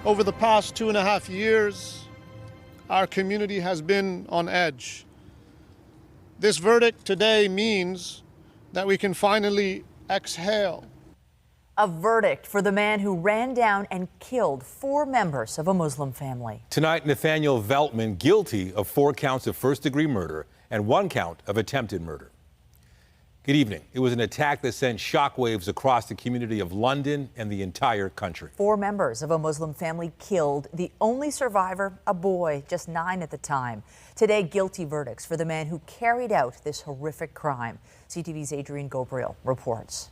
Over the past 2.5 years, our community has been on edge. This verdict today means that we can finally exhale. A verdict for the man who ran down and killed 4 members of a Muslim family. Tonight, Nathaniel Veltman guilty of 4 counts of first-degree murder and 1 count of attempted murder. Good evening. It was an attack that sent shockwaves across the community of London and the entire country. 4 members of a Muslim family killed, the only survivor, a boy, just 9 at the time. Today, guilty verdicts for the man who carried out this horrific crime. CTV's Adrian Gabriel reports.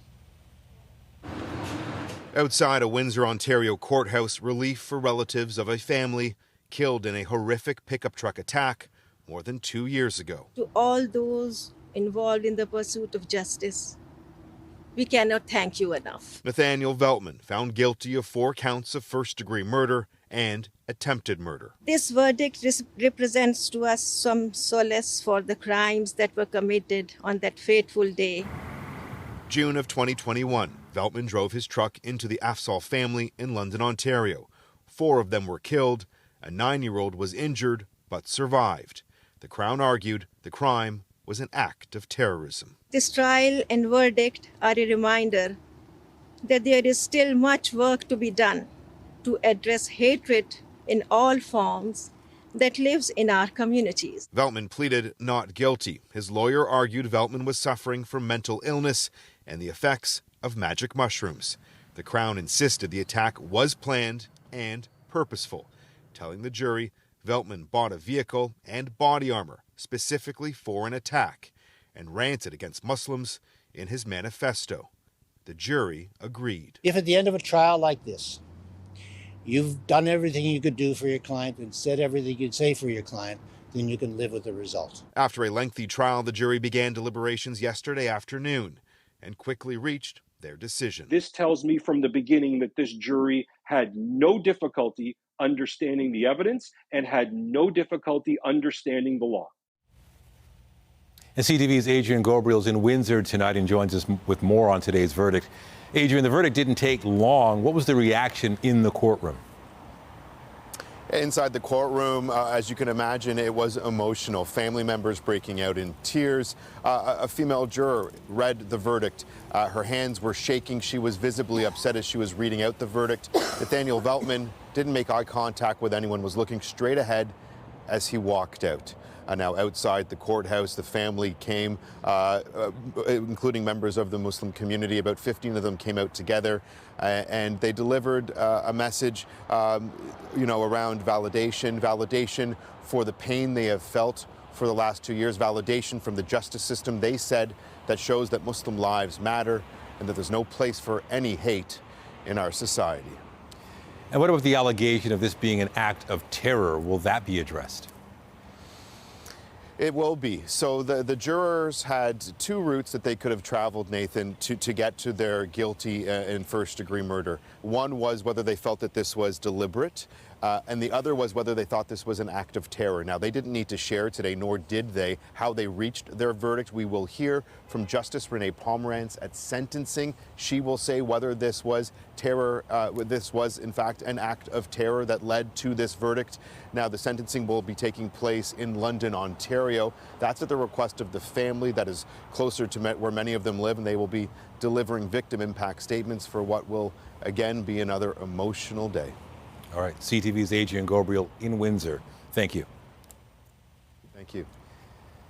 Outside a Windsor, Ontario courthouse, relief for relatives of a family killed in a horrific pickup truck attack more than 2 years ago. To all those involved in the pursuit of justice, we cannot thank you enough. Nathaniel Veltman found guilty of 4 counts of first-degree murder and attempted murder. This verdict represents to us some solace for the crimes that were committed on that fateful day. June of 2021, Veltman drove his truck into the Afzal family in London, Ontario. 4 of them were killed. A 9-year-old was injured but survived. The Crown argued the crime was an act of terrorism. This trial and verdict are a reminder that there is still much work to be done to address hatred in all forms that lives in our communities. Veltman pleaded not guilty. His lawyer argued Veltman was suffering from mental illness and the effects of magic mushrooms. The Crown insisted the attack was planned and purposeful, telling the jury Veltman bought a vehicle and body armor specifically for an attack and ranted against Muslims in his manifesto. The jury agreed. If at the end of a trial like this, you've done everything you could do for your client and said everything you'd say for your client, then you can live with the result. After a lengthy trial, the jury began deliberations yesterday afternoon and quickly reached their decision. This tells me from the beginning that this jury had no difficulty understanding the evidence and had no difficulty understanding the law. And CTV's Adrian Gabriel's in Windsor tonight and joins us with more on today's verdict. Adrian, the verdict didn't take long. What was the reaction in the courtroom? Inside the courtroom, as you can imagine, it was emotional. Family members breaking out in tears. A female juror read the verdict. Her hands were shaking. She was visibly upset as she was reading out the verdict. Nathaniel Veltman didn't make eye contact with anyone, was looking straight ahead as he walked out. Now outside the courthouse, the family came, including members of the Muslim community. About 15 of them came out together, and they delivered a message, around validation for the pain they have felt for the last 2 years, validation from the justice system, they said, that shows that Muslim lives matter and that there's no place for any hate in our society. And what about the allegation of this being an act of terror? Will that be addressed? It will be. So the jurors had 2 routes that they could have traveled, Nathan, to get to their guilty in first-degree murder. One was whether they felt that this was deliberate, and the other was whether they thought this was an act of terror. Now, they didn't need to share today, nor did they, how they reached their verdict. We will hear from Justice Renee Pomerantz at sentencing. She will say whether this was terror, this was, in fact, an act of terror that led to this verdict. Now, the sentencing will be taking place in London, Ontario. That's at the request of the family that is closer to where many of them live, and they will be delivering victim impact statements for what will, again, be another emotional day. All right, CTV's Adrian Gabriel in Windsor. Thank you. Thank you.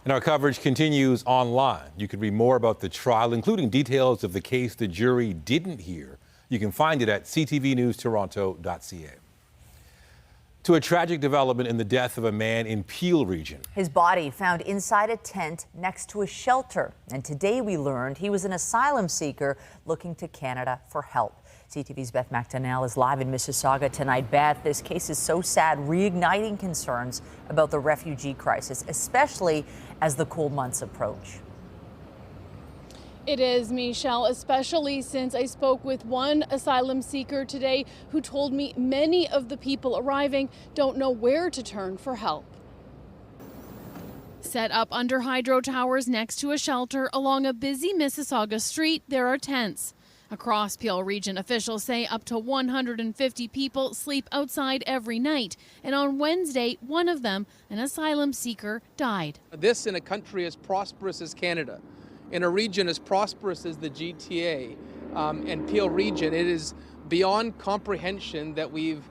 And our coverage continues online. You can read more about the trial, including details of the case the jury didn't hear. You can find it at ctvnewstoronto.ca. To a tragic development in the death of a man in Peel region. His body found inside a tent next to a shelter. And today we learned he was an asylum seeker looking to Canada for help. CTV's Beth McDonnell is live in Mississauga tonight. Beth, this case is so sad, reigniting concerns about the refugee crisis, especially as the cold months approach. It is, Michelle, especially since I spoke with one asylum seeker today who told me many of the people arriving don't know where to turn for help. Set up under hydro towers next to a shelter along a busy Mississauga street, there are tents. Across Peel Region, officials say up to 150 people sleep outside every night. And on Wednesday, one of them, an asylum seeker, died. This in a country as prosperous as Canada, in a region as prosperous as the GTA and Peel Region, it is beyond comprehension that we've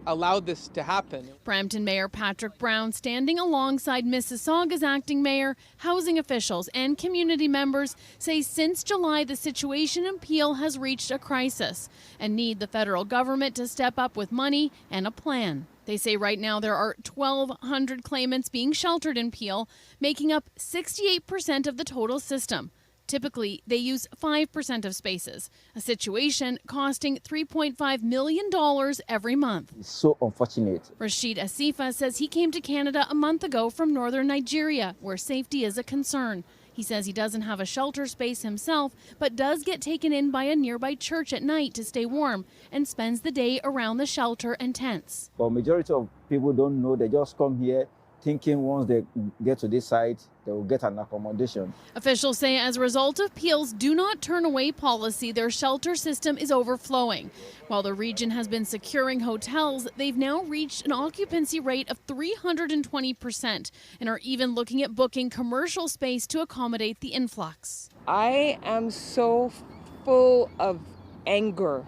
allowed this to happen. Brampton Mayor Patrick Brown standing alongside Mississauga's acting mayor, housing officials and community members say since July the situation in Peel has reached a crisis and need the federal government to step up with money and a plan. They say right now there are 1,200 claimants being sheltered in Peel, making up 68% of the total system. Typically, they use 5% of spaces, a situation costing $3.5 million every month. It's so unfortunate. Rashid Asifa says he came to Canada a month ago from northern Nigeria, where safety is a concern. He says he doesn't have a shelter space himself, but does get taken in by a nearby church at night to stay warm and spends the day around the shelter and tents. But majority of people don't know. They just come here thinking once they get to this site, they will get an accommodation. Officials say as a result of Peel's do not turn away policy, their shelter system is overflowing. While the region has been securing hotels, they've now reached an occupancy rate of 320% and are even looking at booking commercial space to accommodate the influx. I am so full of anger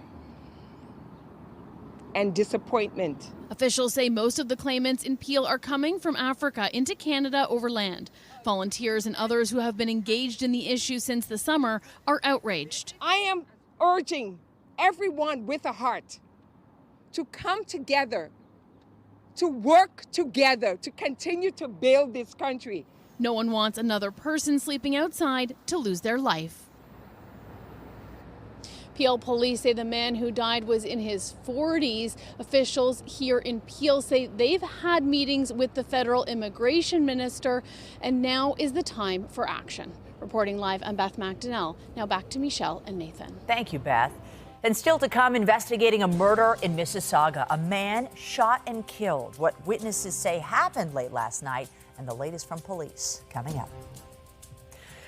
and disappointment. Officials say most of the claimants in Peel are coming from Africa into Canada overland. Volunteers and others who have been engaged in the issue since the summer are outraged. I am urging everyone with a heart to come together, to work together, to continue to build this country. No one wants another person sleeping outside to lose their life. Peel police say the man who died was in his 40s. Officials here in Peel say they've had meetings with the federal immigration minister, and now is the time for action. Reporting live, I'm Beth McDonnell. Now back to Michelle and Nathan. Thank you, Beth. And still to come, investigating a murder in Mississauga. A man shot and killed. What witnesses say happened late last night, and the latest from police coming up.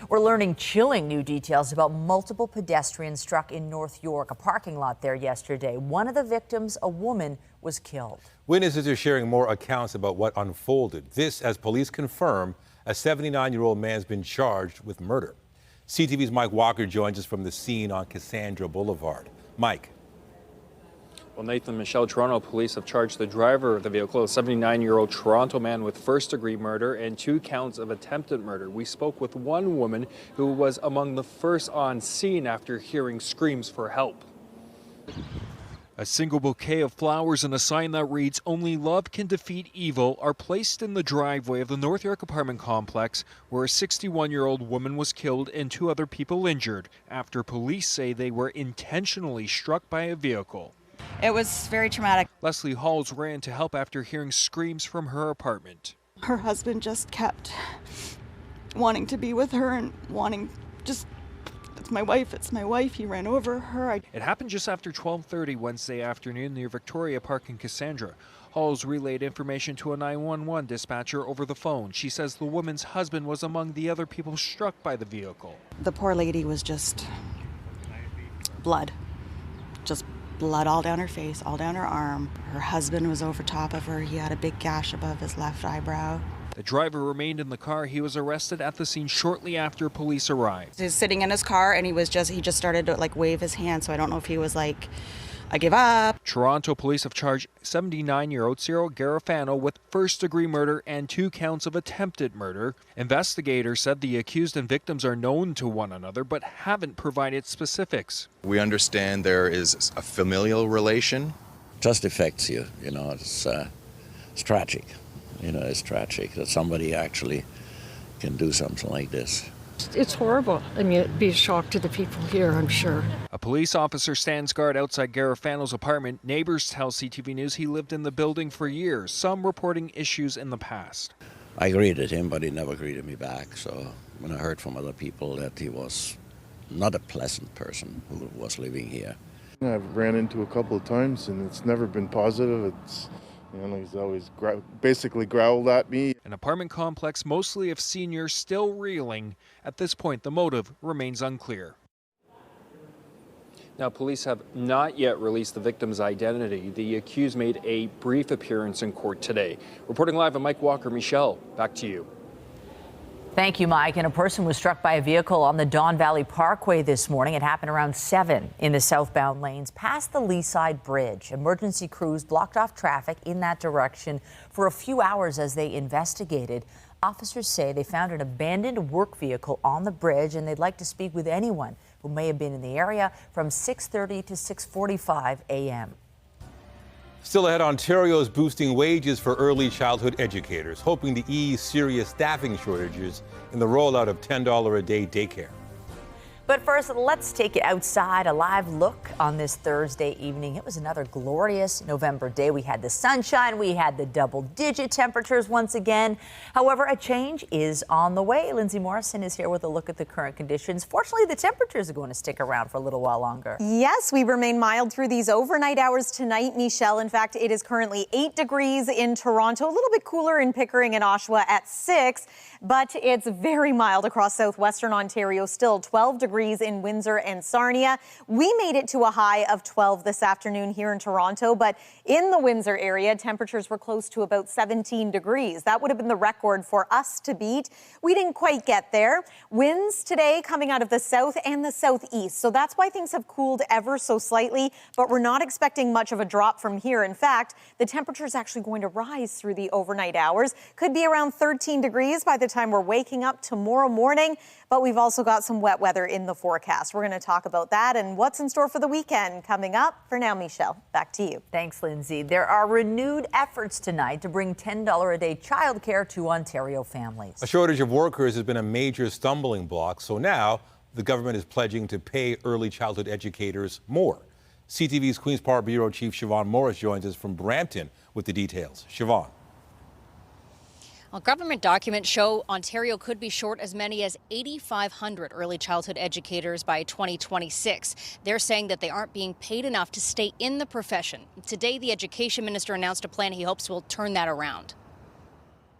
We're learning chilling new details about multiple pedestrians struck in North York, a parking lot there yesterday. One of the victims, a woman, was killed. Witnesses are sharing more accounts about what unfolded. This as police confirm a 79-year-old man's been charged with murder. CTV's Mike Walker joins us from the scene on Cassandra Boulevard. Mike. Well, Nathan, Michelle, Toronto police have charged the driver of the vehicle, a 79-year-old Toronto man, with first-degree murder and 2 counts of attempted murder. We spoke with one woman who was among the first on scene after hearing screams for help. A single bouquet of flowers and a sign that reads, "Only love can defeat evil," are placed in the driveway of the North York apartment complex, where a 61-year-old woman was killed and 2 other people injured after police say they were intentionally struck by a vehicle. It was very traumatic. Leslie Halls ran to help after hearing screams from her apartment. Her husband just kept wanting to be with her and wanting just, it's my wife. He ran over her. It happened just after 12:30 Wednesday afternoon near Victoria Park in Cassandra. Halls relayed information to a 911 dispatcher over the phone. She says the woman's husband was among the other people struck by the vehicle. The poor lady was just blood. Just blood all down her face, all down her arm. Her husband was over top of her. He had a big gash above his left eyebrow. The driver remained in the car. He was arrested at the scene shortly after police arrived. He was sitting in his car and he just started to wave his hand. So I don't know if he was like, I give up. Toronto police have charged 79-year-old Cyril Garofano with first-degree murder and 2 counts of attempted murder. Investigators said the accused and victims are known to one another but haven't provided specifics. We understand there is a familial relation. Just affects you, it's tragic. It's tragic that somebody actually can do something like this. It's horrible. I mean, it'd be a shock to the people here, I'm sure. A police officer stands guard outside Garofano's apartment. Neighbors tell CTV News he lived in the building for years, some reporting issues in the past. I greeted him, but he never greeted me back. So when I heard from other people that he was not a pleasant person who was living here. I've ran into a couple of times, and it's never been positive. He's always basically growled at me. An apartment complex mostly of seniors still reeling. At this point, the motive remains unclear. Now, police have not yet released the victim's identity. The accused made a brief appearance in court today. Reporting live, I'm Mike Walker. Michelle, back to you. Thank you, Mike. And a person was struck by a vehicle on the Don Valley Parkway this morning. It happened around 7 in the southbound lanes past the Leaside Bridge. Emergency crews blocked off traffic in that direction for a few hours as they investigated. Officers say they found an abandoned work vehicle on the bridge, and they'd like to speak with anyone who may have been in the area from 6:30 to 6:45 a.m. Still ahead, Ontario is boosting wages for early childhood educators, hoping to ease serious staffing shortages in the rollout of $10 a day daycare. But first, let's take it outside. A live look on this Thursday evening. It was another glorious November day. We had the sunshine. We had the double-digit temperatures once again. However, a change is on the way. Lindsay Morrison is here with a look at the current conditions. Fortunately, the temperatures are going to stick around for a little while longer. Yes, we remain mild through these overnight hours tonight, Michelle. In fact, it is currently 8 degrees in Toronto, a little bit cooler in Pickering and Oshawa at 6, but it's very mild across southwestern Ontario, still 12 degrees in Windsor and Sarnia. We made it to a high of 12 this afternoon here in Toronto, but in the Windsor area, temperatures were close to about 17 degrees. That would have been the record for us to beat. We didn't quite get there. Winds today coming out of the south and the southeast, so that's why things have cooled ever so slightly, but we're not expecting much of a drop from here. In fact, the temperature is actually going to rise through the overnight hours. Could be around 13 degrees by the time we're waking up tomorrow morning, but we've also got some wet weather in the forecast. We're going to talk about that and what's in store for the weekend coming up. For now, Michelle, back to you. Thanks, Lindsay. There are renewed efforts tonight to bring $10 a day childcare to Ontario families. A shortage of workers has been a major stumbling block, so now the government is pledging to pay early childhood educators more. CTV's Queen's Park Bureau Chief Siobhan Morris joins us from Brampton with the details. Siobhan. Well, government documents show Ontario could be short as many as 8,500 early childhood educators by 2026. They're saying that they aren't being paid enough to stay in the profession. Today, the Education Minister announced a plan he hopes will turn that around.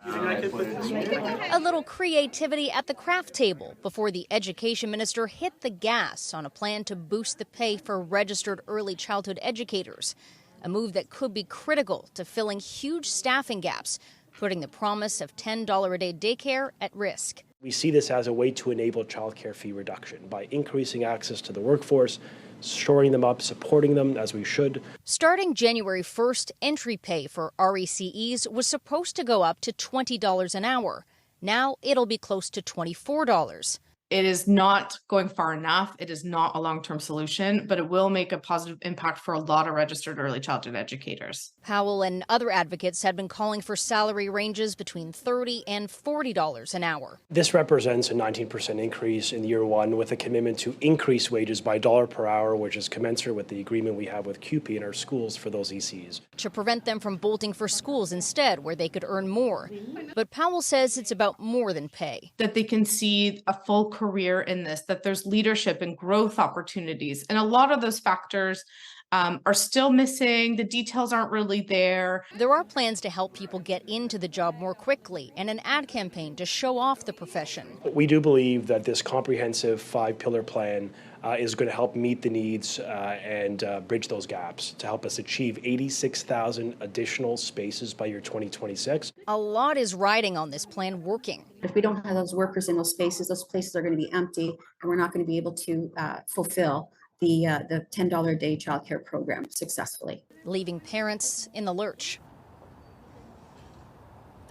A little creativity at the craft table before the Education Minister hit the gas on a plan to boost the pay for registered early childhood educators, a move that could be critical to filling huge staffing gaps, putting the promise of $10 a day daycare at risk. We see this as a way to enable childcare fee reduction by increasing access to the workforce, shoring them up, supporting them as we should. Starting January 1st, entry pay for RECEs was supposed to go up to $20 an hour. Now it'll be close to $24. It is not going far enough. It is not a long-term solution, but it will make a positive impact for a lot of registered early childhood educators. Powell and other advocates had been calling for salary ranges between $30 and $40 an hour. This represents a 19% increase in year one with a commitment to increase wages by $1 per hour, which is commensurate with the agreement we have with CUPE in our schools for those ECs. To prevent them from bolting for schools instead, where they could earn more. But Powell says it's about more than pay. That they can see a full career in this, that there's leadership and growth opportunities. And a lot of those factors are still missing. The details aren't really there. There are plans to help people get into the job more quickly and an ad campaign to show off the profession. We do believe that this comprehensive 5-pillar plan is going to help meet the needs and bridge those gaps to help us achieve 86,000 additional spaces by year 2026. A lot is riding on this plan working. If we don't have those workers in those places are going to be empty, and we're not going to be able to fulfill the $10 a day childcare program successfully, leaving parents in the lurch.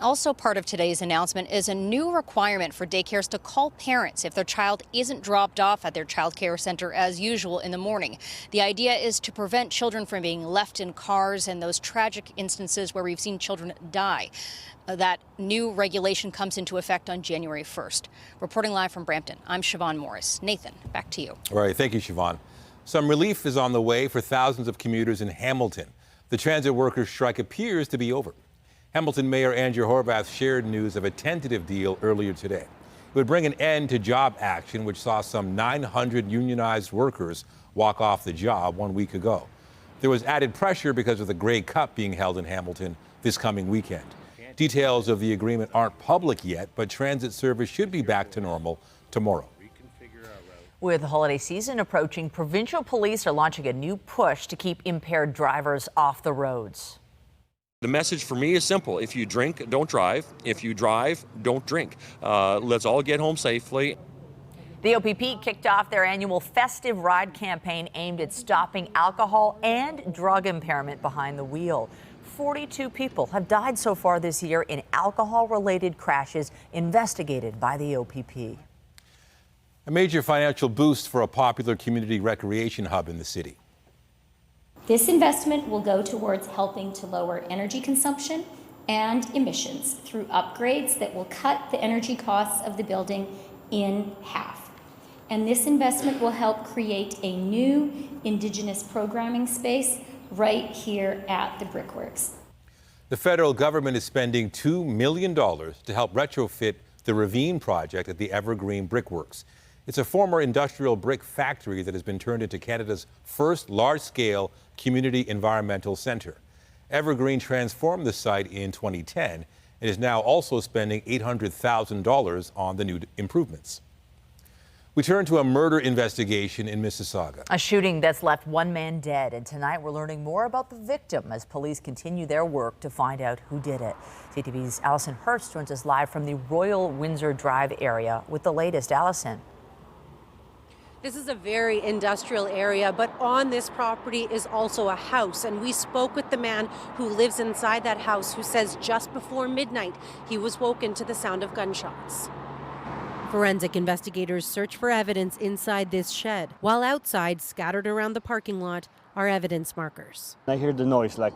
Also part of today's announcement is a new requirement for daycares to call parents if their child isn't dropped off at their child care center as usual in the morning. The idea is to prevent children from being left in cars and those tragic instances where we've seen children die. That new regulation comes into effect on January 1st. Reporting live from Brampton, I'm Siobhan Morris. Nathan, back to you. All right, thank you, Siobhan. Some relief is on the way for thousands of commuters in Hamilton. The transit workers' strike appears to be over. Hamilton Mayor Andrew Horwath shared news of a tentative deal earlier today. It would bring an end to job action, which saw some 900 unionized workers walk off the job 1 week ago. There was added pressure because of the Grey Cup being held in Hamilton this coming weekend. Details of the agreement aren't public yet, but transit service should be back to normal tomorrow. With the holiday season approaching, provincial police are launching a new push to keep impaired drivers off the roads. The message for me is simple. If you drink, don't drive. If you drive, don't drink. Let's all get home safely. The OPP kicked off their annual Festive Ride campaign aimed at stopping alcohol and drug impairment behind the wheel. 42 people have died so far this year in alcohol-related crashes investigated by the OPP. A major financial boost for a popular community recreation hub in the city. This investment will go towards helping to lower energy consumption and emissions through upgrades that will cut the energy costs of the building in half. And this investment will help create a new Indigenous programming space right here at the Brickworks. The federal government is spending $2 million to help retrofit the Ravine project at the Evergreen Brickworks. It's a former industrial brick factory that has been turned into Canada's first large-scale community environmental centre. Evergreen transformed the site in 2010 and is now also spending $800,000 on the new improvements. We turn to a murder investigation in Mississauga. A shooting that's left one man dead, and tonight we're learning more about the victim as police continue their work to find out who did it. CTV's Allison Hurst joins us live from the Royal Windsor Drive area with the latest. Allison. This is a very industrial area, but on this property is also a house. And we spoke with the man who lives inside that house, who says just before midnight, he was woken to the sound of gunshots. Forensic investigators search for evidence inside this shed, while outside, scattered around the parking lot, are evidence markers. I hear the noise, like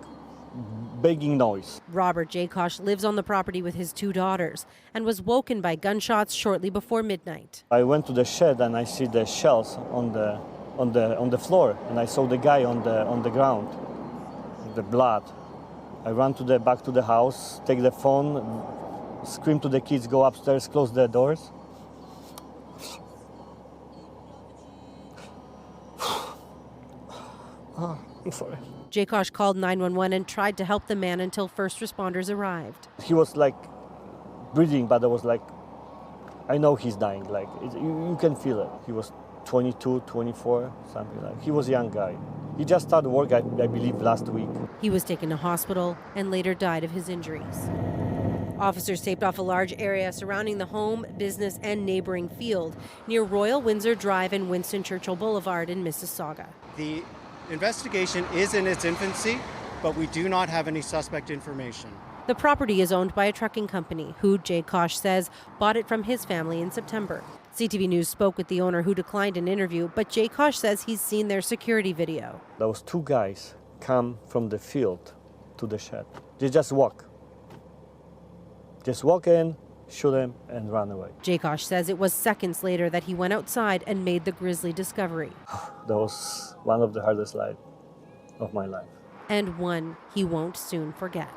banging noise. Robert Jakosh lives on the property with his two daughters and was woken by gunshots shortly before midnight. I went to the shed and I see the shells on the floor, and I saw the guy on the ground, the blood. I ran back to the house, take the phone, scream to the kids, go upstairs, close the doors. Oh, I'm sorry. Jakosh called 911 and tried to help the man until first responders arrived. He was like breathing, but I was like, I know he's dying. Like you can feel it. He was 22, 24, something like. He was a young guy. He just started work, I believe, last week. He was taken to hospital and later died of his injuries. Officers taped off a large area surrounding the home, business, and neighboring field near Royal Windsor Drive and Winston Churchill Boulevard in Mississauga. The investigation is in its infancy, but we do not have any suspect information. The property is owned by a trucking company who, Jakosh says, bought it from his family in September. CTV News spoke with the owner, who declined an interview, but Jakosh says he's seen their security video. Those two guys come from the field to the shed. They just walk in, shoot him, and run away. Jakosh says it was seconds later that he went outside and made the grisly discovery. That was one of the hardest nights of my life. And one he won't soon forget.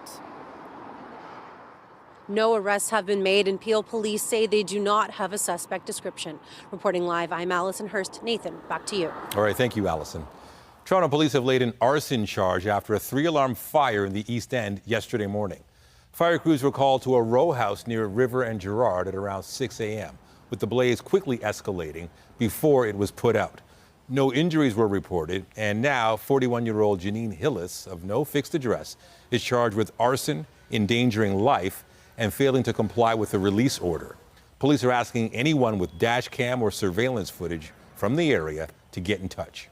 No arrests have been made, and Peel police say they do not have a suspect description. Reporting live, I'm Allison Hurst. Nathan, back to you. All right, thank you, Allison. Toronto police have laid an arson charge after a 3-alarm fire in the East End yesterday morning. Fire crews were called to a row house near River and Gerrard at around 6 a.m., with the blaze quickly escalating before it was put out. No injuries were reported, and now 41-year-old Janine Hillis, of no fixed address, is charged with arson, endangering life, and failing to comply with the release order. Police are asking anyone with dash cam or surveillance footage from the area to get in touch.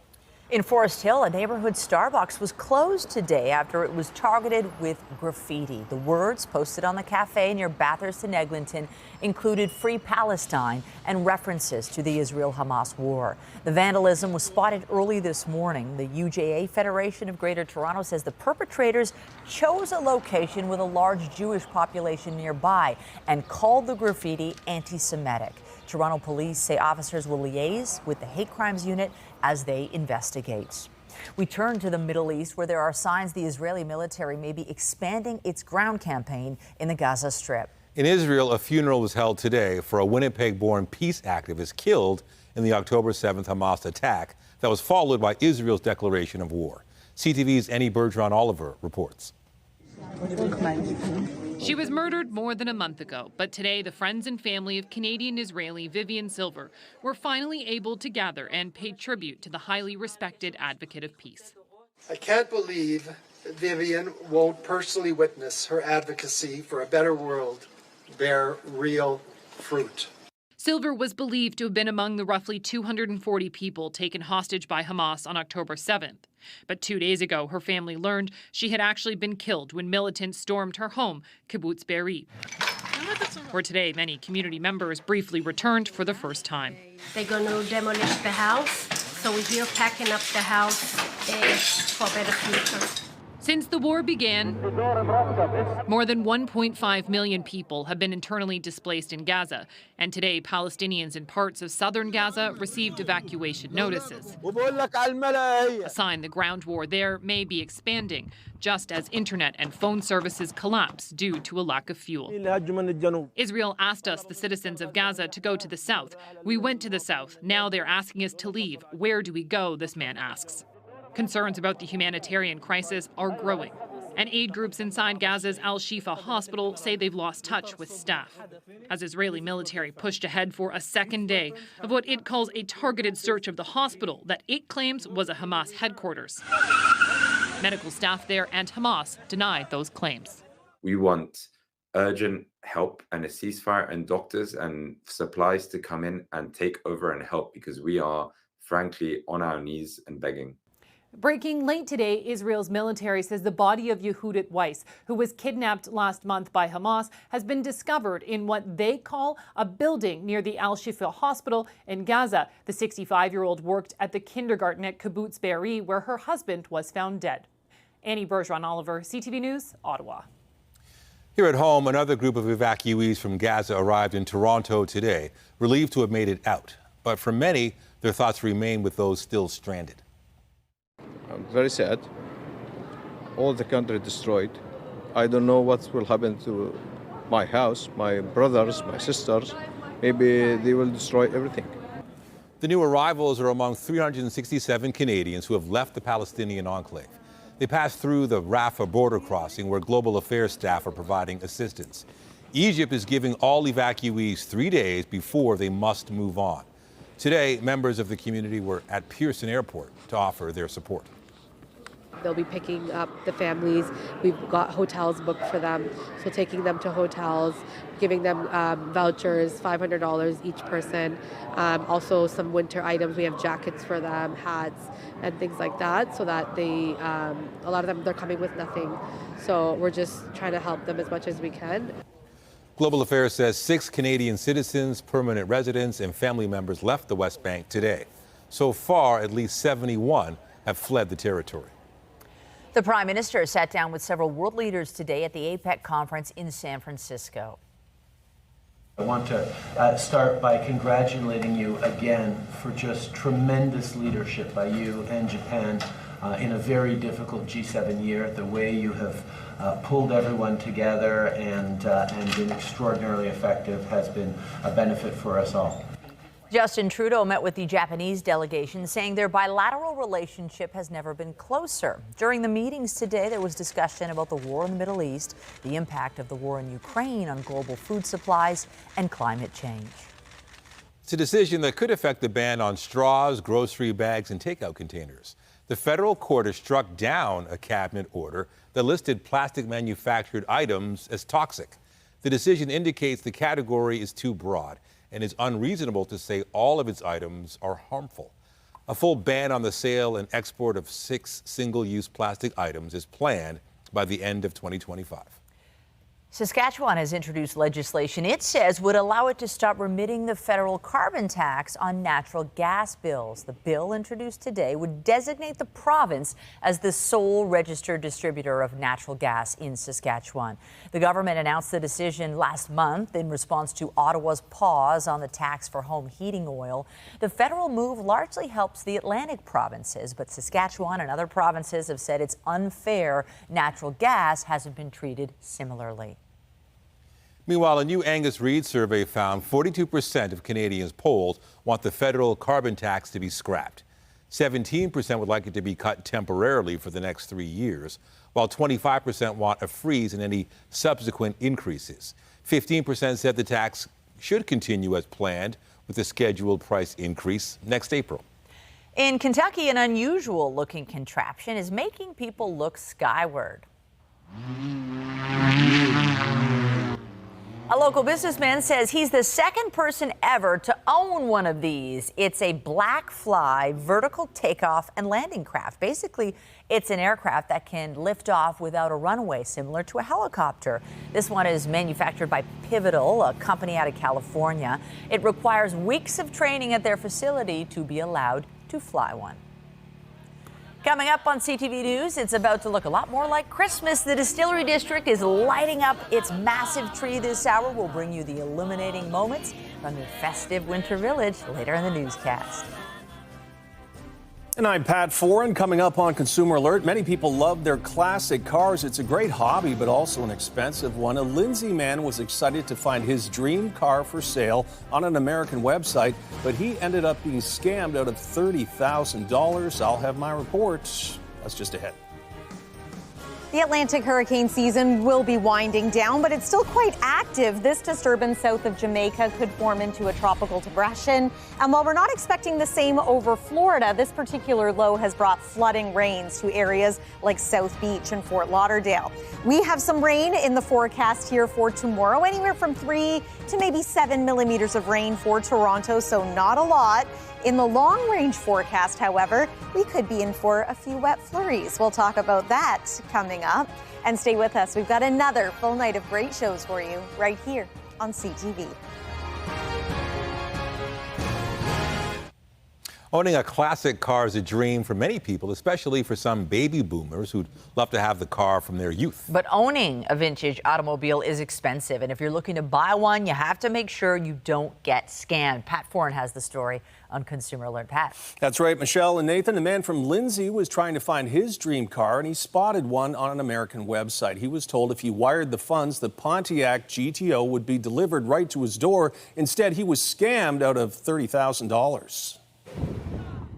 In Forest Hill, a neighborhood Starbucks was closed today after it was targeted with graffiti. The words posted on the cafe near Bathurst and Eglinton included Free Palestine and references to the Israel-Hamas war. The vandalism was spotted early this morning. The UJA Federation of Greater Toronto says the perpetrators chose a location with a large Jewish population nearby and called the graffiti anti-Semitic. Toronto police say officers will liaise with the hate crimes unit as they investigate. We turn to the Middle East, where there are signs the Israeli military may be expanding its ground campaign in the Gaza Strip. In Israel, a funeral was held today for a Winnipeg-born peace activist killed in the October 7th Hamas attack that was followed by Israel's declaration of war. CTV's Annie Bergeron Oliver reports. She was murdered more than a month ago, but today the friends and family of Canadian-Israeli Vivian Silver were finally able to gather and pay tribute to the highly respected advocate of peace. I can't believe that Vivian won't personally witness her advocacy for a better world bear real fruit. Silver was believed to have been among the roughly 240 people taken hostage by Hamas on October 7th. But 2 days ago, her family learned she had actually been killed when militants stormed her home, Kibbutz Be'eri, where today many community members briefly returned for the first time. They're going to demolish the house, so we're here packing up the house for a better future. Since the war began, more than 1.5 million people have been internally displaced in Gaza, and today Palestinians in parts of southern Gaza received evacuation notices, a sign the ground war there may be expanding, just as internet and phone services collapse due to a lack of fuel. Israel asked us, the citizens of Gaza, to go to the south. We went to the south. Now they're asking us to leave. Where do we go, this man asks. Concerns about the humanitarian crisis are growing, and aid groups inside Gaza's Al-Shifa hospital say they've lost touch with staff, as Israeli military pushed ahead for a second day of what it calls a targeted search of the hospital that it claims was a Hamas headquarters. Medical staff there and Hamas denied those claims. We want urgent help and a ceasefire and doctors and supplies to come in and take over and help, because we are frankly on our knees and begging. Breaking late today, Israel's military says the body of Yehudit Weiss, who was kidnapped last month by Hamas, has been discovered in what they call a building near the Al-Shifa hospital in Gaza. The 65-year-old worked at the kindergarten at Kibbutz Be'eri, where her husband was found dead. Annie Bergeron-Oliver, CTV News, Ottawa. Here at home, another group of evacuees from Gaza arrived in Toronto today, relieved to have made it out. But for many, their thoughts remain with those still stranded. I'm very sad. All the country destroyed. I don't know what will happen to my house, my brothers, my sisters. Maybe they will destroy everything. The new arrivals are among 367 Canadians who have left the Palestinian enclave. They passed through the Rafah border crossing, where global affairs staff are providing assistance. Egypt is giving all evacuees 3 days before they must move on. Today, members of the community were at Pearson Airport to offer their support. They'll be picking up the families. We've got hotels booked for them, so taking them to hotels, giving them vouchers, $500 each person. Also some winter items. We have jackets for them, hats, and things like that, so that they, a lot of them, they're coming with nothing. So we're just trying to help them as much as we can. Global Affairs says 6 Canadian citizens, permanent residents, and family members left the West Bank today. So far, at least 71 have fled the territory. The Prime Minister sat down with several world leaders today at the APEC conference in San Francisco. I want to start by congratulating you again for just tremendous leadership by you and Japan in a very difficult G7 year. The way you have pulled everyone together and been extraordinarily effective has been a benefit for us all. Justin Trudeau met with the Japanese delegation, saying their bilateral relationship has never been closer. During the meetings today, there was discussion about the war in the Middle East, the impact of the war in Ukraine on global food supplies, and climate change. It's a decision that could affect the ban on straws, grocery bags, and takeout containers. The federal court has struck down a cabinet order that listed plastic manufactured items as toxic. The decision indicates the category is too broad and is unreasonable to say all of its items are harmful. A full ban on the sale and export of 6 single-use plastic items is planned by the end of 2025. Saskatchewan has introduced legislation it says would allow it to stop remitting the federal carbon tax on natural gas bills. The bill introduced today would designate the province as the sole registered distributor of natural gas in Saskatchewan. The government announced the decision last month in response to Ottawa's pause on the tax for home heating oil. The federal move largely helps the Atlantic provinces, but Saskatchewan and other provinces have said it's unfair natural gas hasn't been treated similarly. Meanwhile, a new Angus Reid survey found 42% of Canadians polled want the federal carbon tax to be scrapped. 17% would like it to be cut temporarily for the next 3 years, while 25% want a freeze in any subsequent increases. 15% said the tax should continue as planned, with a scheduled price increase next April. In Kentucky, an unusual looking contraption is making people look skyward. A local businessman says he's the second person ever to own one of these. It's a black fly vertical takeoff and landing craft. Basically, it's an aircraft that can lift off without a runway, similar to a helicopter. This one is manufactured by Pivotal, a company out of California. It requires weeks of training at their facility to be allowed to fly one. Coming up on CTV News, it's about to look a lot more like Christmas. The Distillery District is lighting up its massive tree this hour. We'll bring you the illuminating moments from the festive Winter Village later in the newscast. And I'm Pat Foran. Coming up on Consumer Alert, many people love their classic cars. It's a great hobby, but also an expensive one. A Lindsay man was excited to find his dream car for sale on an American website, but he ended up being scammed out of $30,000. I'll have my report. That's just ahead. The Atlantic hurricane season will be winding down, but it's still quite active. This disturbance south of Jamaica could form into a tropical depression. And while we're not expecting the same over Florida, this particular low has brought flooding rains to areas like South Beach and Fort Lauderdale. We have some rain in the forecast here for tomorrow, anywhere from 3 to maybe 7 millimeters of rain for Toronto, so not a lot. In the long-range forecast, however, we could be in for a few wet flurries. We'll talk about that coming up. And stay with us. We've got another full night of great shows for you right here on CTV. Owning a classic car is a dream for many people, especially for some baby boomers who'd love to have the car from their youth. But owning a vintage automobile is expensive, and if you're looking to buy one, you have to make sure you don't get scammed. Pat Foran has the story on Consumer Alert. Pat. That's right, Michelle and Nathan. The man from Lindsay was trying to find his dream car, and he spotted one on an American website. He was told if he wired the funds, the Pontiac GTO would be delivered right to his door. Instead, he was scammed out of $30,000.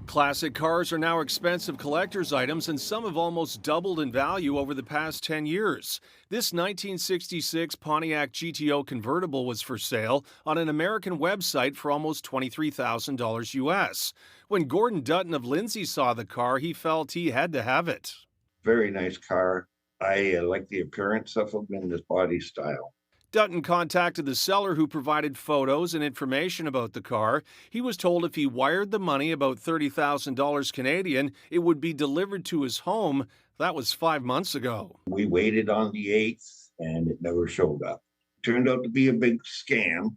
Classic cars are now expensive collector's items, and some have almost doubled in value over the past 10 years. This 1966 Pontiac GTO convertible was for sale on an American website for almost $23,000 US. When Gordon Dutton of Lindsay saw the car, he felt he had to have it. Very nice car. I like the appearance of them and the body style. Dutton contacted the seller, who provided photos and information about the car. He was told if he wired the money, about $30,000 Canadian, it would be delivered to his home. That was 5 months ago. We waited on the 8th and it never showed up. Turned out to be a big scam.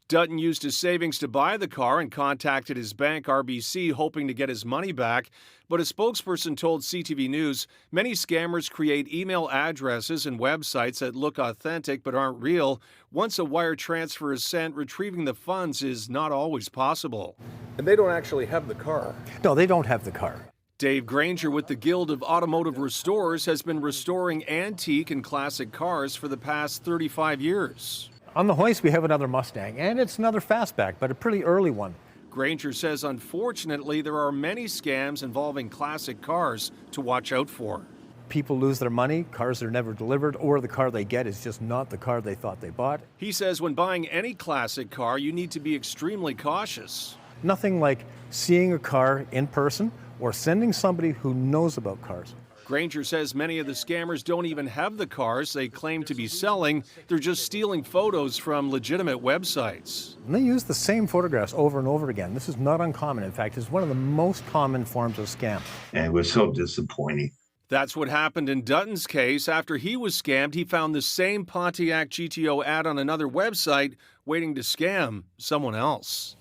Dutton used his savings to buy the car and contacted his bank, RBC, hoping to get his money back. But a spokesperson told CTV News many scammers create email addresses and websites that look authentic but aren't real. Once a wire transfer is sent, retrieving the funds is not always possible. And they don't actually have the car. No, they don't have the car. Dave Granger with the Guild of Automotive Restorers has been restoring antique and classic cars for the past 35 years. On the hoist, we have another Mustang, and it's another fastback, but a pretty early one. Granger says, unfortunately, there are many scams involving classic cars to watch out for. People lose their money, cars are never delivered, or the car they get is just not the car they thought they bought. He says when buying any classic car, you need to be extremely cautious. Nothing like seeing a car in person or sending somebody who knows about cars. Granger says many of the scammers don't even have the cars they claim to be selling. They're just stealing photos from legitimate websites. And they use the same photographs over and over again. This is not uncommon. In fact, it's one of the most common forms of scam. And it was so disappointing. That's what happened in Dutton's case. After he was scammed, he found the same Pontiac GTO ad on another website, waiting to scam someone else.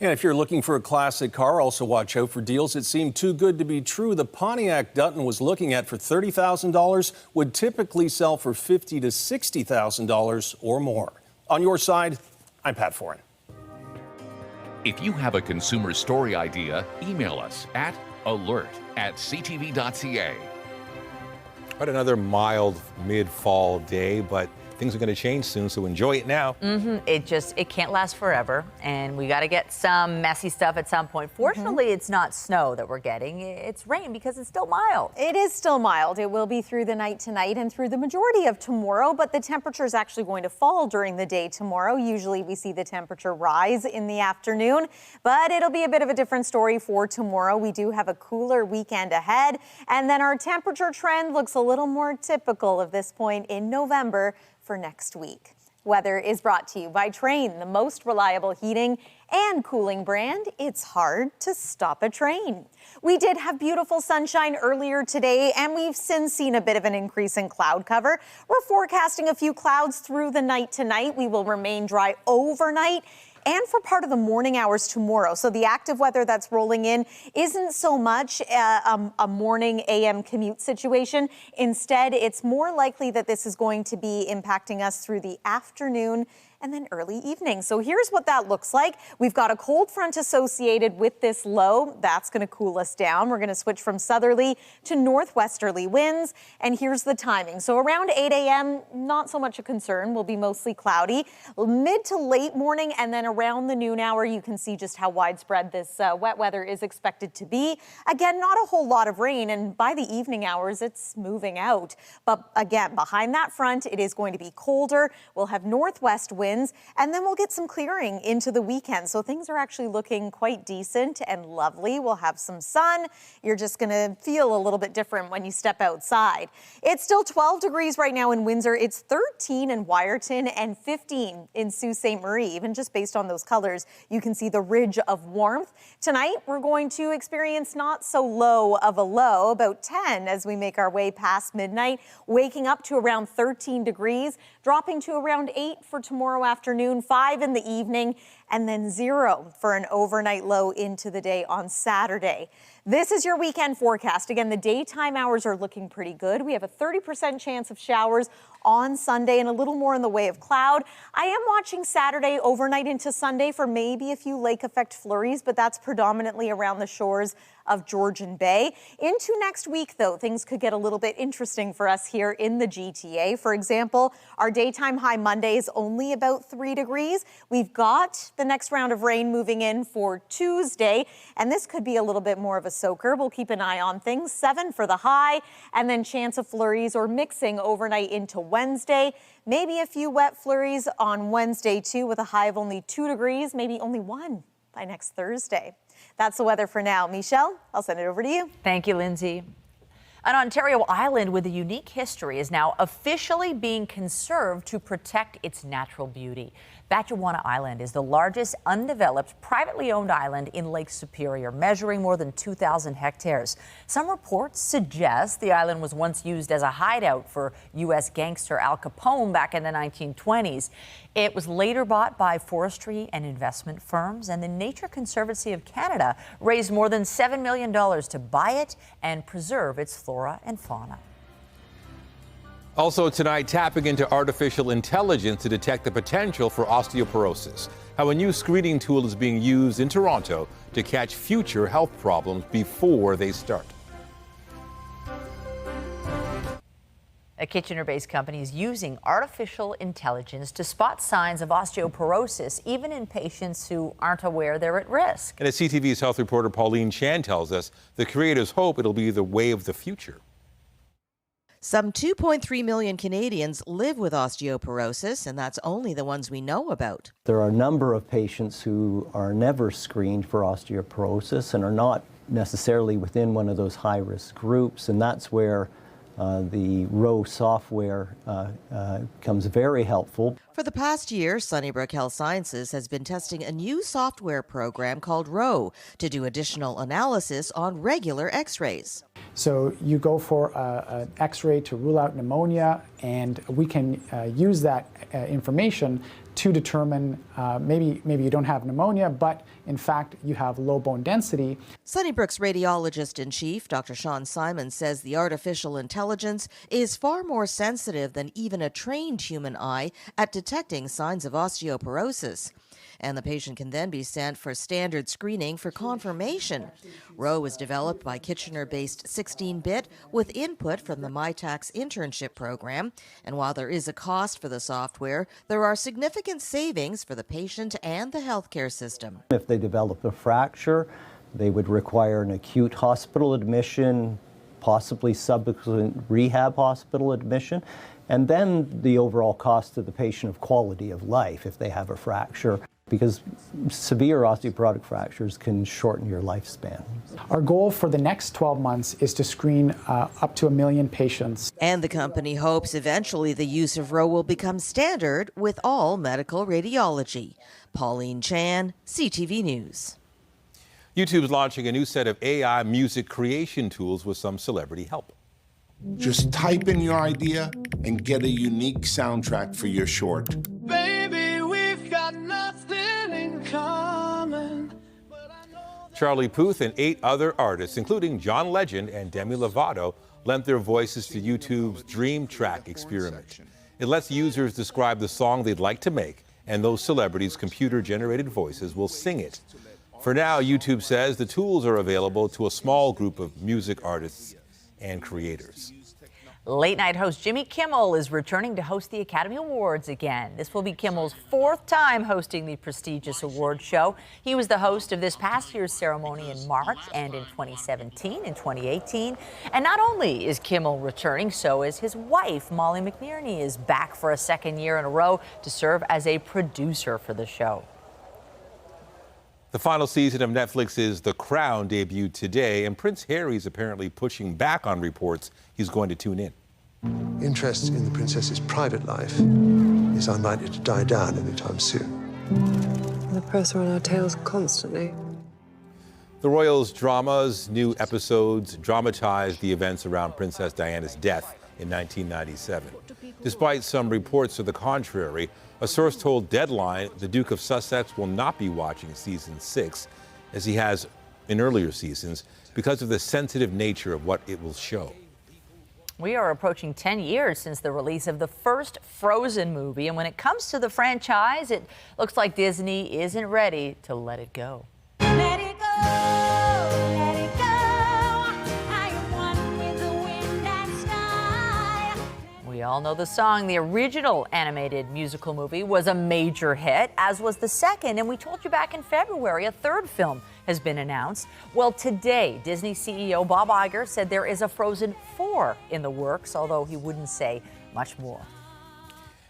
And if you're looking for a classic car, also watch out for deals that seem too good to be true. The Pontiac Dutton was looking at for $30,000 would typically sell for $50,000 to $60,000 or more. On your side, I'm Pat Foran. If you have a consumer story idea, email us at alert@ctv.ca. But another mild mid-fall day, but things are going to change soon, so enjoy it now. It can't last forever, and we got to get some messy stuff at some point. Fortunately, it's not snow that we're getting. It's rain because it's still mild. It is still mild. It will be through the night tonight and through the majority of tomorrow, but the temperature is actually going to fall during the day tomorrow. Usually we see the temperature rise in the afternoon, but it'll be a bit of a different story for tomorrow. We do have a cooler weekend ahead, and then our temperature trend looks a little more typical of this point in November for next week. Weather is brought to you by Train, the most reliable heating and cooling brand. It's hard to stop a train. We did have beautiful sunshine earlier today, and we've since seen a bit of an increase in cloud cover. We're forecasting a few clouds through the night tonight. We will remain dry overnight and for part of the morning hours tomorrow. So the active weather that's rolling in isn't so much a morning AM commute situation. Instead, it's more likely that this is going to be impacting us through the afternoon and then early evening. So here's what that looks like. We've got a cold front associated with this low. That's going to cool us down. We're going to switch from southerly to northwesterly winds. And here's the timing. So around 8 a.m., not so much a concern. Will be mostly cloudy. Mid to late morning and then around the noon hour, you can see just how widespread this wet weather is expected to be. Again, not a whole lot of rain. And by the evening hours, it's moving out. But again, behind that front, it is going to be colder. We'll have northwest winds. And then we'll get some clearing into the weekend. So things are actually looking quite decent and lovely. We'll have some sun. You're just going to feel a little bit different when you step outside. It's still 12 degrees right now in Windsor. It's 13 in Wyerton and 15 in Sault Ste. Marie. Even just based on those colors, you can see the ridge of warmth. Tonight, we're going to experience not so low of a low, about 10 as we make our way past midnight, waking up to around 13 degrees, dropping to around 8 for tomorrow afternoon, 5 in the evening, and then 0 for an overnight low into the day on Saturday. This is your weekend forecast. Again, the daytime hours are looking pretty good. We have a 30% chance of showers on Sunday and a little more in the way of cloud. I am watching Saturday overnight into Sunday for maybe a few lake effect flurries, but that's predominantly around the shores of Georgian Bay. Into next week, though, things could get a little bit interesting for us here in the GTA. For example, our daytime high Monday is only about 3 degrees. We've got the next round of rain moving in for Tuesday, and this could be a little bit more of a soaker. We'll keep an eye on things. 7 for the high, and then chance of flurries or mixing overnight into Wednesday. Maybe a few wet flurries on Wednesday, too, with a high of only 2 degrees, maybe only 1 by next Thursday. That's the weather for now. Michelle, I'll send it over to you. Thank you, Lindsay. An Ontario island with a unique history is now officially being conserved to protect its natural beauty. Batchewana Island is the largest undeveloped, privately owned island in Lake Superior, measuring more than 2,000 hectares. Some reports suggest the island was once used as a hideout for U.S. gangster Al Capone back in the 1920s. It was later bought by forestry and investment firms, and the Nature Conservancy of Canada raised more than $7 million to buy it and preserve its flora and fauna. Also tonight, tapping into artificial intelligence to detect the potential for osteoporosis. How a new screening tool is being used in Toronto to catch future health problems before they start. A Kitchener-based company is using artificial intelligence to spot signs of osteoporosis, even in patients who aren't aware they're at risk. And as CTV's health reporter Pauline Chan tells us, the creators hope it'll be the way of the future. Some 2.3 million Canadians live with osteoporosis, and that's only the ones we know about. There are a number of patients who are never screened for osteoporosis and are not necessarily within one of those high-risk groups, and that's where the Row software comes very helpful. For the past year, Sunnybrook Health Sciences has been testing a new software program called Row to do additional analysis on regular x-rays. So you go for an x-ray to rule out pneumonia, and we can use that information to determine maybe you don't have pneumonia, but in fact you have low bone density. Sunnybrook's radiologist-in-chief, Dr. Sean Simon, says the artificial intelligence is far more sensitive than even a trained human eye at detecting signs of osteoporosis. and the patient can then be sent for standard screening for confirmation. Row was developed by Kitchener-based 16-Bit with input from the MyTax internship program, and while there is a cost for the software, there are significant savings for the patient and the healthcare system. If they develop a fracture, they would require an acute hospital admission, possibly subsequent rehab hospital admission, and then the overall cost to the patient of quality of life if they have a fracture, because severe osteoporotic fractures can shorten your lifespan. Our goal for the next 12 months is to screen up to 1 million patients. And the company hopes eventually the use of Row will become standard with all medical radiology. Pauline Chan, CTV News. YouTube's launching a new set of AI music creation tools with some celebrity help. Just type in your idea and get a unique soundtrack for your short. Baby, we've got nothing in common. Charlie Puth and 8 other artists, including John Legend and Demi Lovato, lent their voices to YouTube's Dream Track experiment. It lets users describe the song they'd like to make, and those celebrities' computer-generated voices will sing it. For now, YouTube says the tools are available to a small group of music artists and creators. Late night host Jimmy Kimmel is returning to host the Academy Awards again. This will be Kimmel's 4th time hosting the prestigious award show. He was the host of this past year's ceremony in March and in 2017 and 2018. And not only is Kimmel returning, so is his wife. Molly McNerney is back for a 2nd year in a row to serve as a producer for the show. The final season of Netflix's The Crown debuted today, and Prince Harry is apparently pushing back on reports he's going to tune in. Interest in the princess's private life is unlikely to die down anytime soon. The press are on our tails constantly. The Royals' dramas, new episodes dramatize the events around Princess Diana's death in 1997. Despite some reports to the contrary, a source told Deadline the Duke of Sussex will not be watching season 6, as he has in earlier seasons, because of the sensitive nature of what it will show. We are approaching 10 years since the release of the first Frozen movie, and when it comes to the franchise, it looks like Disney isn't ready to let it go. Let it go, let it go. I am one with the wind and sky. We all know the song. The original animated musical movie was a major hit, as was the second, and we told you back in February a 3rd film has been announced. Well, today, Disney CEO Bob Iger said there is a Frozen 4 in the works, although he wouldn't say much more.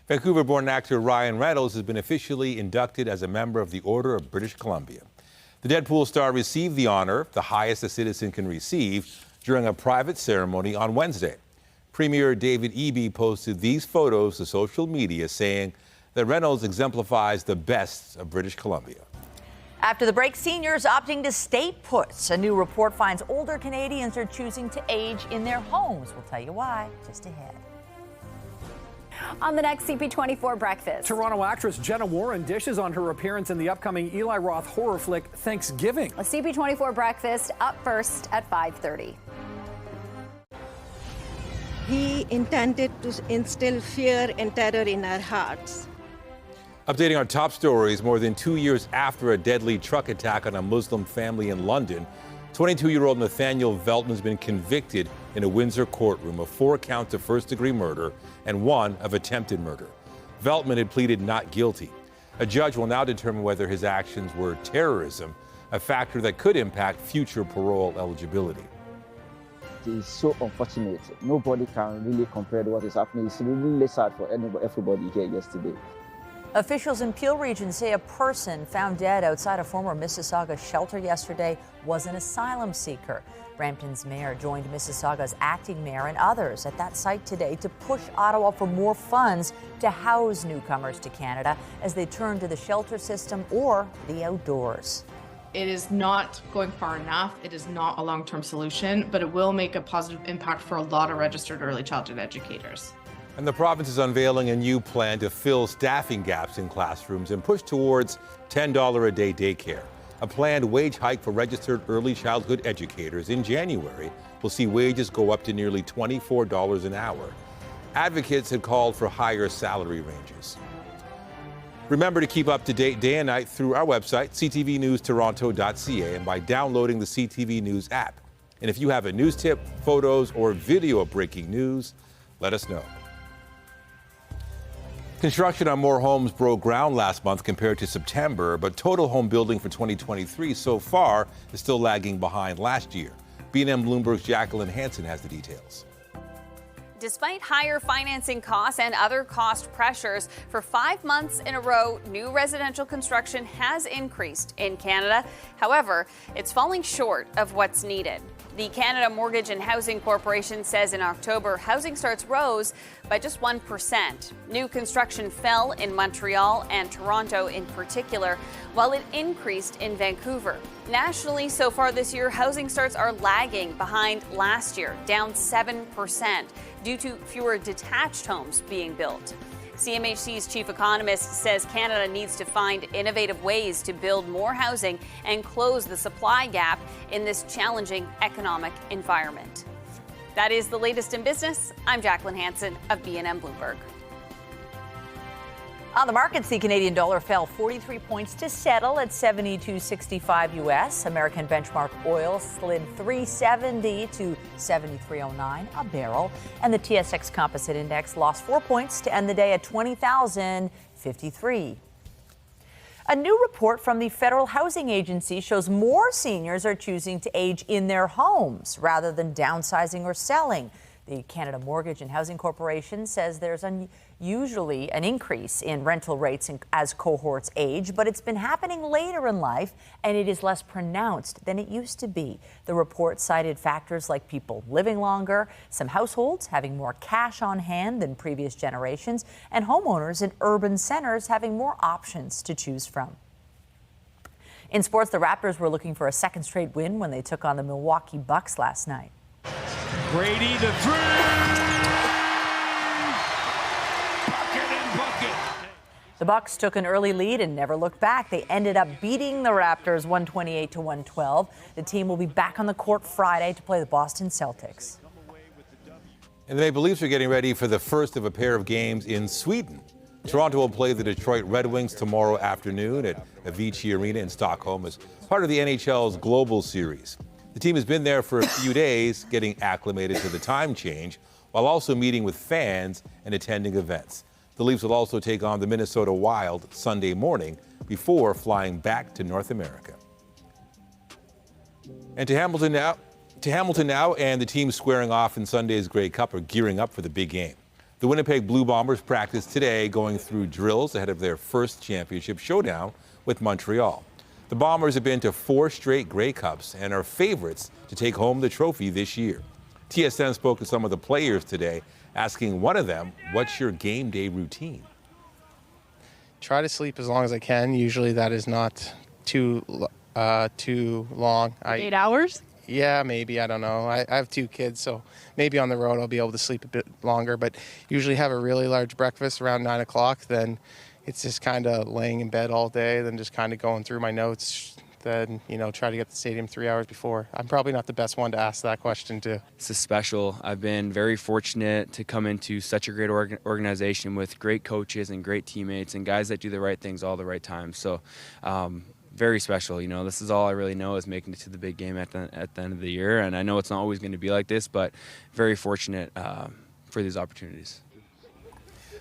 Vancouver-born actor Ryan Reynolds has been officially inducted as a member of the Order of British Columbia. The Deadpool star received the honor, the highest a citizen can receive, during a private ceremony on Wednesday. Premier David Eby posted these photos to social media, saying that Reynolds exemplifies the best of British Columbia. After the break, seniors opting to stay put. A new report finds older Canadians are choosing to age in their homes. We'll tell you why just ahead. On the next CP24 breakfast, Toronto actress Jenna Warren dishes on her appearance in the upcoming Eli Roth horror flick Thanksgiving. A CP24 breakfast up first at 5:30. He intended to instill fear and terror in our hearts. Updating our top stories, more than 2 years after a deadly truck attack on a Muslim family in London, 22-year-old Nathaniel Veltman has been convicted in a Windsor courtroom of 4 counts of first-degree murder and 1 of attempted murder. Veltman had pleaded not guilty. A judge will now determine whether his actions were terrorism, a factor that could impact future parole eligibility. It is so unfortunate. Nobody can really compare to what is happening. It's really sad for everybody here yesterday. Officials in Peel Region say a person found dead outside a former Mississauga shelter yesterday was an asylum seeker. Brampton's mayor joined Mississauga's acting mayor and others at that site today to push Ottawa for more funds to house newcomers to Canada as they turn to the shelter system or the outdoors. It is not going far enough. It is not a long-term solution, but it will make a positive impact for a lot of registered early childhood educators. And the province is unveiling a new plan to fill staffing gaps in classrooms and push towards $10 a day daycare. A planned wage hike for registered early childhood educators in January will see wages go up to nearly $24 an hour. Advocates had called for higher salary ranges. Remember to keep up to date day and night through our website, ctvnewstoronto.ca, and by downloading the CTV News app. And if you have a news tip, photos, or video of breaking news, let us know. Construction on more homes broke ground last month compared to September, but total home building for 2023 so far is still lagging behind last year. B&M Bloomberg's Jacqueline Hansen has the details. Despite higher financing costs and other cost pressures, for 5 months in a row, new residential construction has increased in Canada. However, it's falling short of what's needed. The Canada Mortgage and Housing Corporation says in October, housing starts rose by just 1%. New construction fell in Montreal and Toronto in particular, while it increased in Vancouver. Nationally, so far this year, housing starts are lagging behind last year, down 7%, due to fewer detached homes being built. CMHC's chief economist says Canada needs to find innovative ways to build more housing and close the supply gap in this challenging economic environment. That is the latest in business. I'm Jacqueline Hansen of B&M Bloomberg. On the markets, the Canadian dollar fell 43 points to settle at 72.65 US. American benchmark oil slid 370 to 73.09 a barrel. And the TSX Composite Index lost 4 points to end the day at 20,053. A new report from the Federal Housing Agency shows more seniors are choosing to age in their homes rather than downsizing or selling. The Canada Mortgage and Housing Corporation says there's usually an increase in rental rates as cohorts age, but it's been happening later in life and it is less pronounced than it used to be. The report cited factors like people living longer, some households having more cash on hand than previous generations, and homeowners in urban centers having more options to choose from. In sports, the Raptors were looking for a second straight win when they took on the Milwaukee Bucks last night. Brady the three. Bucket and bucket. The Bucks took an early lead and never looked back. They ended up beating the Raptors 128 to 112. The team will be back on the court Friday to play the Boston Celtics. And the Maple Leafs are getting ready for the first of a pair of games in Sweden. Toronto will play the Detroit Red Wings tomorrow afternoon at Avicii Arena in Stockholm as part of the NHL's Global Series. The team has been there for a few days, getting acclimated to the time change, while also meeting with fans and attending events. The Leafs will also take on the Minnesota Wild Sunday morning before flying back to North America. And to Hamilton now, and the team squaring off in Sunday's Grey Cup are gearing up for the big game. The Winnipeg Blue Bombers practiced today, going through drills ahead of their first championship showdown with Montreal. The Bombers have been to 4 straight Grey Cups and are favorites to take home the trophy this year. TSN spoke to some of the players today, asking one of them, what's your game day routine? Try to sleep as long as I can. Usually that is not too long. 8 hours? Yeah, maybe. I don't know. I have 2 kids, so maybe on the road I'll be able to sleep a bit longer, but usually have a really large breakfast around 9 o'clock, then it's just kind of laying in bed all day, then just kind of going through my notes, then, try to get to the stadium 3 hours before. I'm probably not the best one to ask that question to. This is special. I've been very fortunate to come into such a great organization with great coaches and great teammates and guys that do the right things all the right times. So very special. This is all I really know is making it to the big game at the end of the year. And I know it's not always going to be like this, but very fortunate for these opportunities.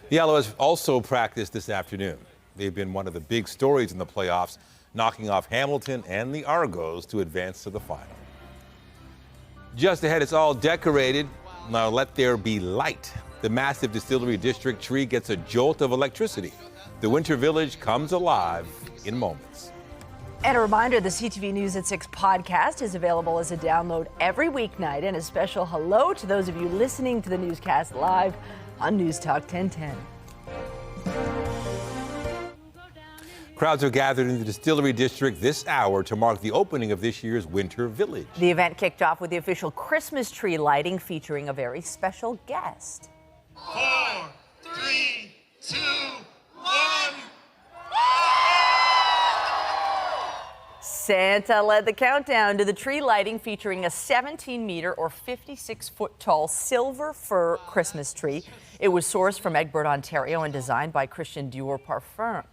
The Alouettes also practiced this afternoon. They've been one of the big stories in the playoffs, knocking off Hamilton and the Argos to advance to the final. Just ahead, it's all decorated. Now let there be light. The massive Distillery District tree gets a jolt of electricity. The Winter Village comes alive in moments. And a reminder, the CTV News at 6 podcast is available as a download every weeknight. And a special hello to those of you listening to the newscast live on News Talk 1010. Crowds are gathered in the Distillery District this hour to mark the opening of this year's Winter Village. The event kicked off with the official Christmas tree lighting featuring a very special guest. 4, 3, 2, 1. Santa led the countdown to the tree lighting featuring a 17-meter or 56-foot tall silver fir Christmas tree. It was sourced from Egbert, Ontario, and designed by Christian Dior Parfum,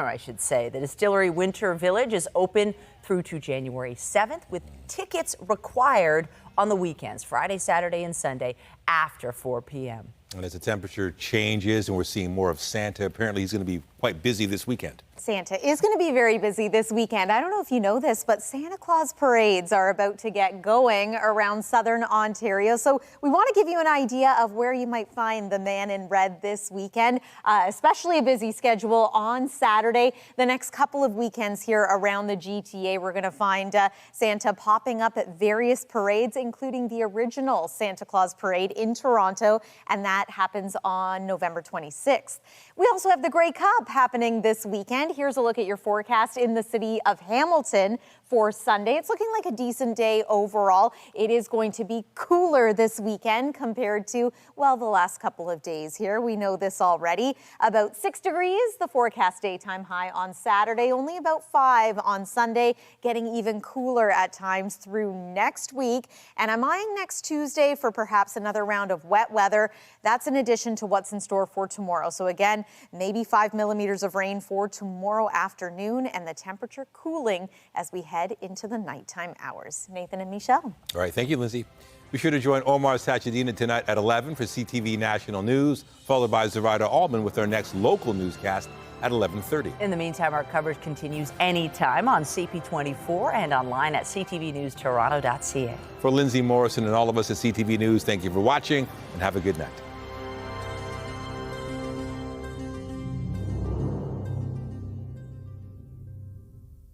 I should say. The Distillery Winter Village is open through to January 7th, with tickets required on the weekends, Friday, Saturday, and Sunday after 4 p.m. And as the temperature changes and we're seeing more of Santa, apparently he's going to be quite busy this weekend. Santa is going to be very busy this weekend. I don't know if you know this, but Santa Claus parades are about to get going around southern Ontario. So we want to give you an idea of where you might find the man in red this weekend, especially a busy schedule on Saturday. The next couple of weekends here around the GTA, we're going to find Santa popping up at various parades, including the original Santa Claus parade in Toronto, and that happens on November 26th. We also have the Grey Cup happening this weekend. Here's a look at your forecast in the city of Hamilton for Sunday. It's looking like a decent day overall. It is going to be cooler this weekend compared to, well, the last couple of days here. We know this already. About 6 degrees, the forecast daytime high on Saturday, only about 5 on Sunday, getting even cooler at times through next week. And I'm eyeing next Tuesday for perhaps another round of wet weather. That's in addition to what's in store for tomorrow. So again, maybe 5 millimeters of rain for tomorrow afternoon, and the temperature cooling as we head into the nighttime hours. Nathan and Michelle. All right, thank you, Lindsay. Be sure to join Omar Sachedina tonight at 11 for CTV National News, followed by Zoraida Allman with our next local newscast at 11:30. In the meantime, our coverage continues anytime on CP24 and online at ctvnewstoronto.ca. For Lindsay Morrison and all of us at CTV News, thank you for watching and have a good night.